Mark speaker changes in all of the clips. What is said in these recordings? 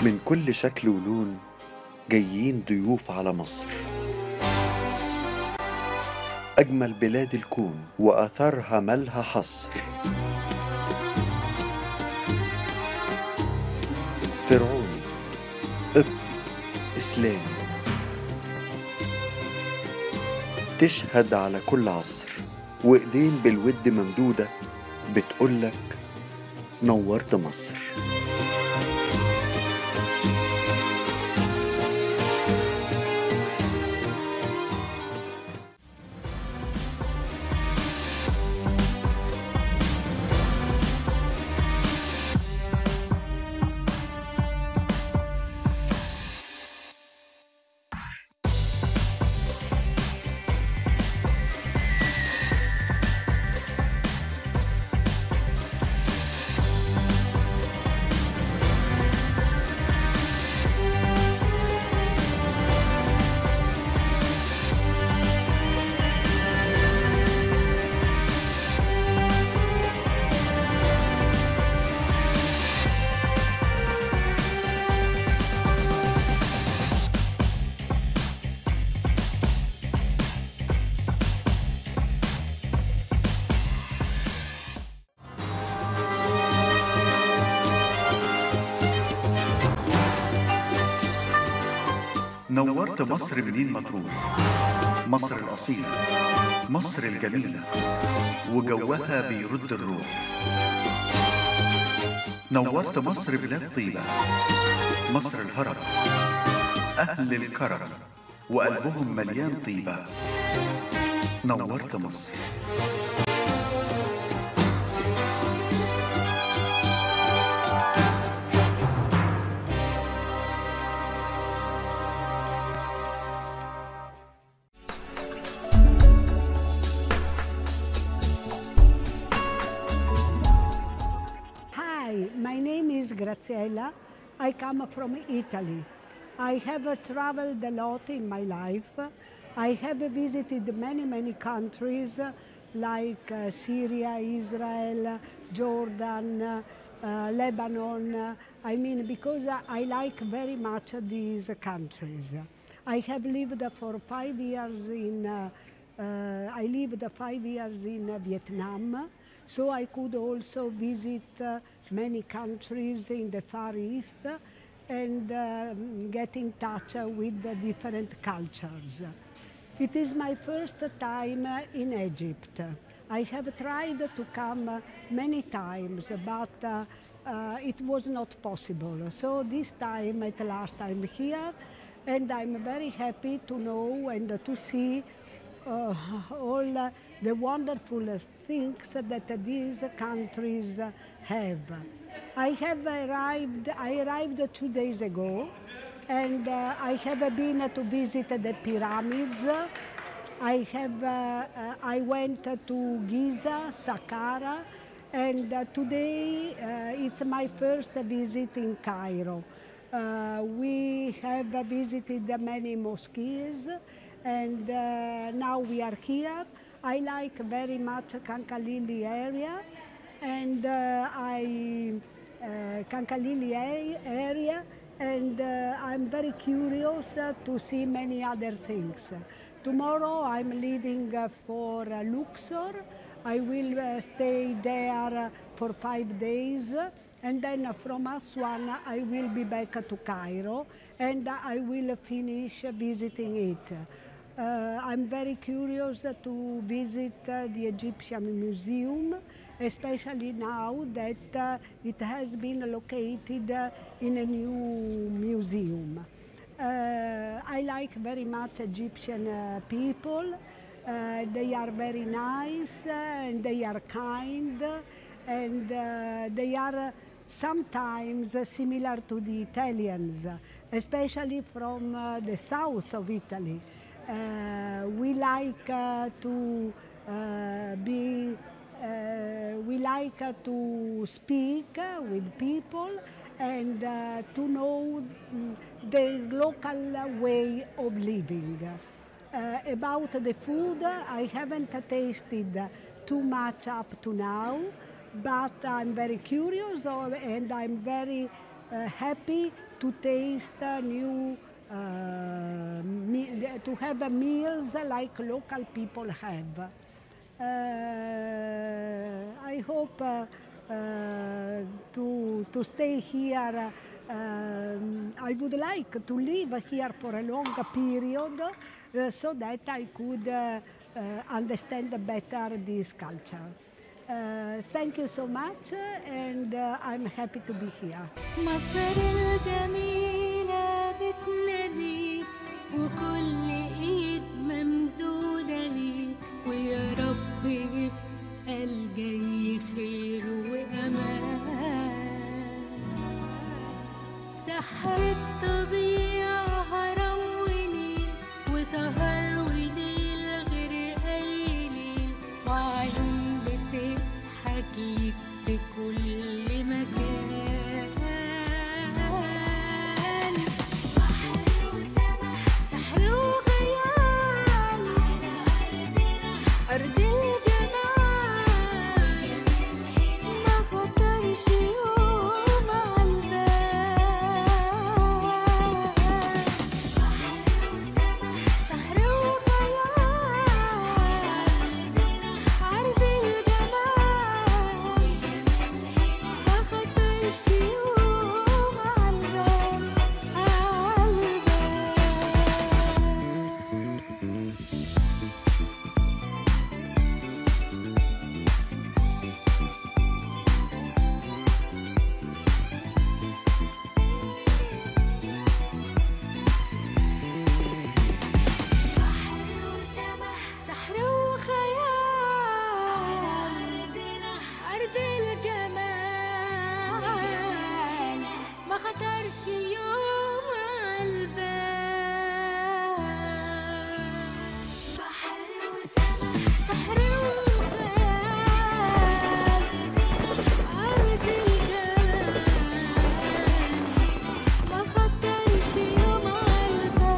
Speaker 1: من كل شكل ولون جايين ضيوف على مصر، أجمل بلاد الكون وآثارها مالها حصر. فرعوني، قبطي، إسلامي، تشهد على كل عصر، وإيدين بالود ممدودة بتقولك نورت مصر.
Speaker 2: نورت مصر منين ما تروح، مصر الأصيلة، مصر الجميلة، وجوها بيرد الروح. نورت مصر بلاد طيبة، مصر الهرم، أهل الكرم وقلبهم مليان طيبة. نورت مصر.
Speaker 3: My name is Graziella. I come from Italy. I have traveled a lot in my life. I have visited many countries like Syria, Israel, Jordan, Lebanon. I mean, because I like very much these countries. I have lived for 5 years in Vietnam. So I could also visit many countries in the Far East and get in touch with the different cultures. It is my first time in Egypt. I have tried to come many times, but it was not possible. So this time, at last, I'm here, and I'm very happy to know and to see all the wonderful things that these countries have. I arrived 2 days ago, and I have been to visit the pyramids. I went to Giza, Saqqara, and today it's my first visit in Cairo. We have visited many mosques, and now we are here. I like very much Kankalili area, and I'm very curious to see many other things. Tomorrow I'm leaving for Luxor. I will stay there for 5 days, and then from Aswan I will be back to Cairo, and I will finish visiting it. I'm very curious to visit the Egyptian Museum, especially now that it has been located in a new museum. I like very much Egyptian people. They are very nice and they are kind, and they are sometimes similar to the Italians, especially from the south of Italy. We like to speak with people and to know the local way of living. About the food, I haven't tasted too much up to now, but I'm very curious and I'm very happy to taste new, to have meals like local people have. I hope to stay here. I would like to live here for a long period so that I could understand better this culture. Thank you so much, and I'm happy to be here.
Speaker 4: مصر الجميلة بتناديك وكل ايد ممدودة ليك، ويا رب يبقى الجاي خير وأمان. سحر الطبيعة هرم ونيل وسهر وليل غير أي ليل، وعيون بتضحك ليك في كل مكان. بحر وسمح سحر وخيال على أرض الجمال، ما خطرش يوم عالبال. بحر وسمح سحر وخيال عرض الجمال، ما خطرش يوم عالبال. بحر وسمح سحر وخيال أرض الجمال، ما خطرش يوم عالبال. بحر وسمح سحر وخيال أرض الجمال، ما خطرش يوم عالبال.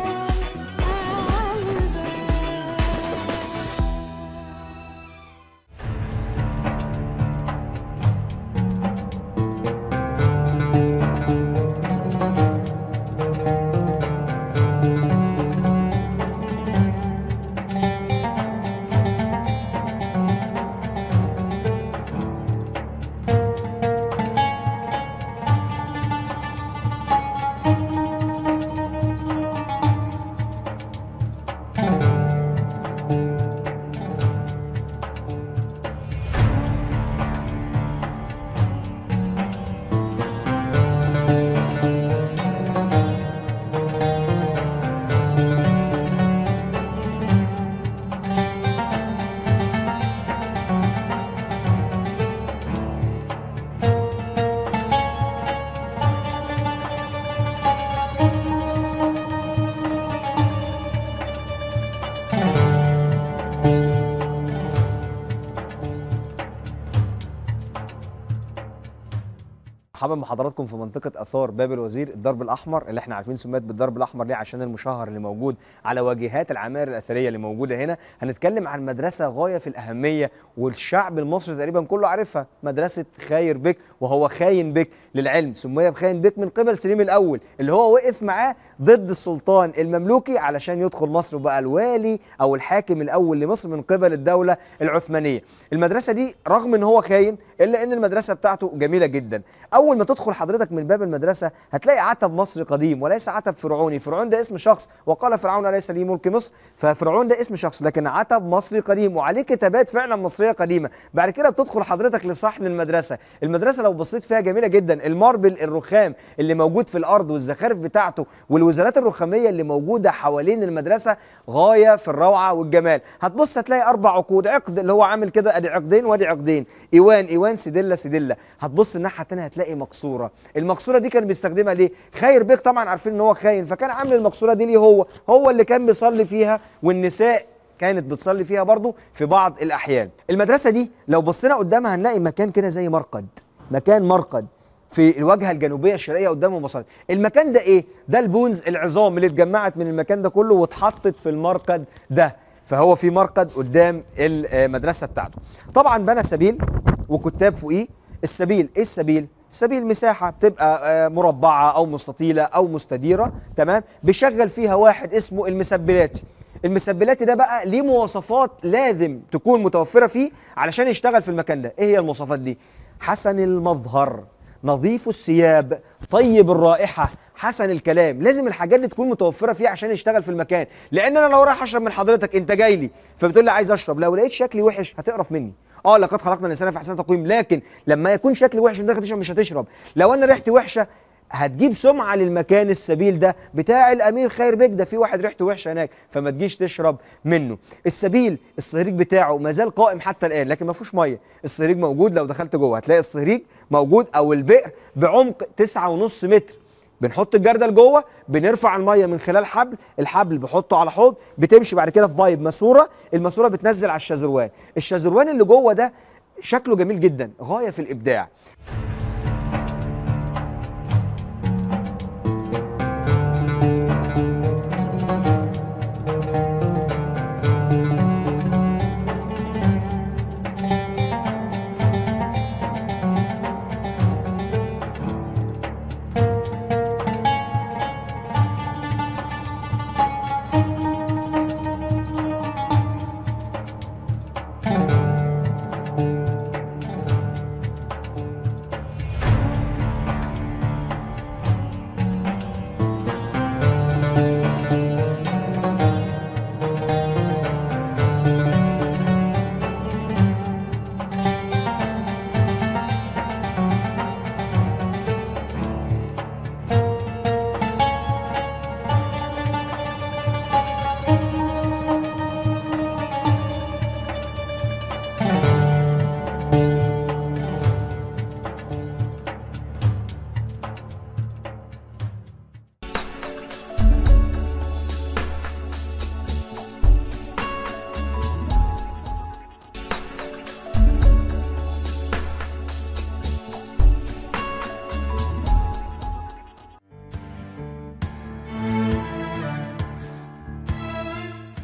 Speaker 5: مرحبا بحضراتكم في منطقة آثار باب الوزير، الدرب الأحمر اللي احنا عارفين سميت بالدرب الأحمر ليه؟ عشان المشهر اللي موجود على واجهات العماير الأثرية اللي موجودة هنا. هنتكلم عن مدرسة غاية في الأهمية والشعب المصري تقريبا كله عارفها، مدرسة خاير بك، وهو خاين بك للعلم، سمي بخاين بك من قبل سليم الأول اللي هو وقف معاه ضد السلطان المملوكي علشان يدخل مصر وبقى الوالي أو الحاكم الأول لمصر من قبل الدولة العثمانية. المدرسة دي رغم إن هو خاين إلا إن المدرسة بتاعته جميلة جدا. أول ما تدخل حضرتك من باب المدرسة هتلاقي عتب مصري قديم وليس عتب فرعوني. فرعون ده اسم شخص، وقال فرعون ليس لي ملك مصر، ففرعون ده اسم شخص، لكن عتب مصري قديم وعليه كتابات فعلا مصرية قديمة. بعد كده بتدخل حضرتك لصحن المدرسة. المدرسة لو بصيت فيها جميلة جدا، الماربل الرخام اللي موجود في الأرض والزخارف بتاعته والوزارات الرخامية اللي موجودة حوالين المدرسة غاية في الروعة والجمال. هتبص هتلاقي 4 عقود، عقد اللي هو عامل كده ادي عقدين وادي عقدين، ايوان سدلة سدلة. هتبص الناحية التانية هتلاقي مقصورة. المقصورة دي كان بيستخدمها ليه؟ خاير بيك طبعا عارفين ان هو خاين، فكان عامل المقصورة دي ليه؟ هو اللي كان بيصلي فيها، والنساء كانت بتصلي فيها برضه في بعض الأحيان. المدرسة دي لو بصينا قدامها هنلاقي مكان كده زي مكان مرقد في الواجهة الجنوبية الشرقية قدام المصلي. المكان ده ايه؟ ده البونز، العظام اللي اتجمعت من المكان ده كله واتحطت في المرقد ده. فهو في مرقد قدام المدرسة بتاعته. طبعا بنى سبيل وكتاب فوقيه. السبيل ايه السبيل؟ سبيل مساحه بتبقى مربعه او مستطيله او مستديره، تمام، بيشغل فيها واحد اسمه المسبلاتي. المسبلاتي ده بقى ليه مواصفات لازم تكون متوفره فيه علشان يشتغل في المكان ده. ايه هي المواصفات دي؟ حسن المظهر، نظيف الثياب، طيب الرائحه، حسن الكلام. لازم الحاجات دي تكون متوفره فيه عشان يشتغل في المكان. لان انا لو رايح اشرب من حضرتك، انت جاي لي فبتقول لي عايز اشرب، لو لقيت شكلي وحش هتقرف مني. لقد خلقنا الانسان في احسن تقويم، لكن لما يكون شكلي وحش وانت تشرب مش هتشرب. لو انا ريحتي وحشه هتجيب سمعه للمكان السبيل ده بتاع الامير خير بيك، ده في واحد ريحته وحشه هناك، فما تجيش تشرب منه. السبيل الصهريج بتاعه ما زال قائم حتى الان، لكن ما فيهوش ميه. الصهريج موجود، لو دخلت جوه هتلاقي الصهريج موجود، او البئر بعمق 9.5 متر. بنحط الجردل جوه، بنرفع الميه من خلال حبل، الحبل بحطه على حوض، بتمشي بعد كده في بايب ماسوره، الماسوره بتنزل على الشازروان. الشازروان اللي جوه ده شكله جميل جدا، غايه في الابداع.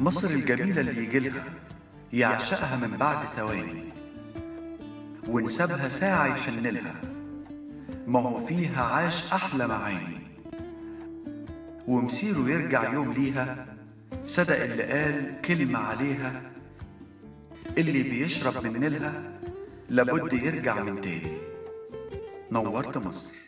Speaker 2: مصر الجميلة اللي يجيلها يعشقها من بعد ثواني، ونسابها ساعة يحنلها، ما هو فيها عاش أحلى معاني، ومسيره يرجع يوم ليها. صدق اللي قال كلمة عليها، اللي بيشرب من نيلها لابد يرجع من تاني. نورت مصر.